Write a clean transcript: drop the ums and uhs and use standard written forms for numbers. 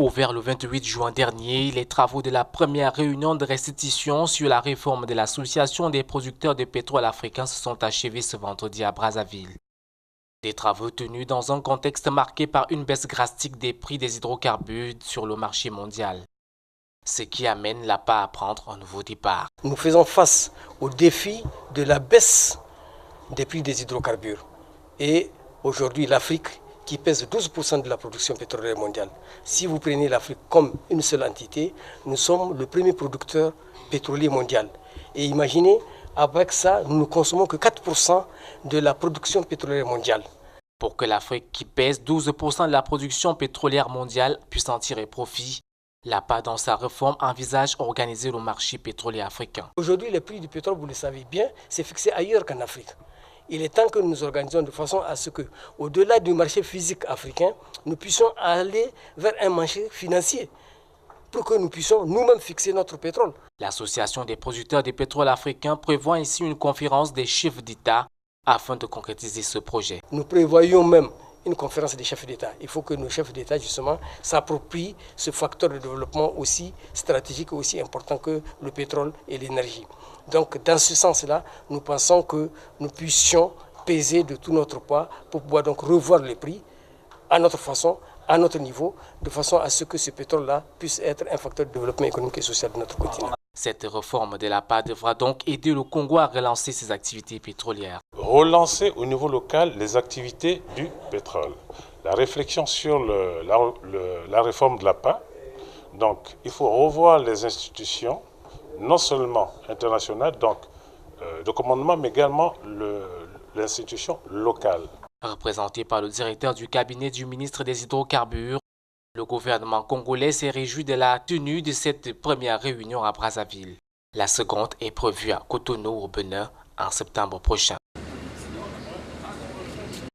Ouvert le 28 juin dernier, les travaux de la première réunion de restitution sur la réforme de l'Association des producteurs de pétrole africains se sont achevés ce vendredi à Brazzaville. Des travaux tenus dans un contexte marqué par une baisse drastique des prix des hydrocarbures sur le marché mondial, ce qui amène l'APA à prendre un nouveau départ. Nous faisons face au défi de la baisse des prix des hydrocarbures. Et aujourd'hui, l'Afrique, qui pèse 12% de la production pétrolière mondiale. Si vous prenez l'Afrique comme une seule entité, nous sommes le premier producteur pétrolier mondial. Et imaginez, avec ça, nous ne consommons que 4% de la production pétrolière mondiale. Pour que l'Afrique, qui pèse 12% de la production pétrolière mondiale, puisse en tirer profit, l'APA, dans sa réforme, envisage organiser le marché pétrolier africain. Aujourd'hui, le prix du pétrole, vous le savez bien, c'est fixé ailleurs qu'en Afrique. Il est temps que nous organisions de façon à ce que, au-delà du marché physique africain, nous puissions aller vers un marché financier pour que nous puissions nous-mêmes fixer notre pétrole. L'Association des producteurs de pétrole africains prévoit ici une conférence des chefs d'État afin de concrétiser ce projet. Nous prévoyons même une conférence des chefs d'État. Il faut que nos chefs d'État, justement, s'approprient ce facteur de développement aussi stratégique et aussi important que le pétrole et l'énergie. Donc, dans ce sens-là, nous pensons que nous puissions peser de tout notre poids pour pouvoir donc revoir les prix à notre façon, à notre niveau, de façon à ce que ce pétrole-là puisse être un facteur de développement économique et social de notre continent. Cette réforme de l'APA devra donc aider le Congo à relancer ses activités pétrolières. Relancer au niveau local les activités du pétrole. La réflexion sur la réforme de l'APA, donc il faut revoir les institutions, non seulement internationales, donc de commandement, mais également l'institution locale. Représenté par le directeur du cabinet du ministre des Hydrocarbures, le gouvernement congolais s'est réjoui de la tenue de cette première réunion à Brazzaville. La seconde est prévue à Cotonou au Bénin en septembre prochain.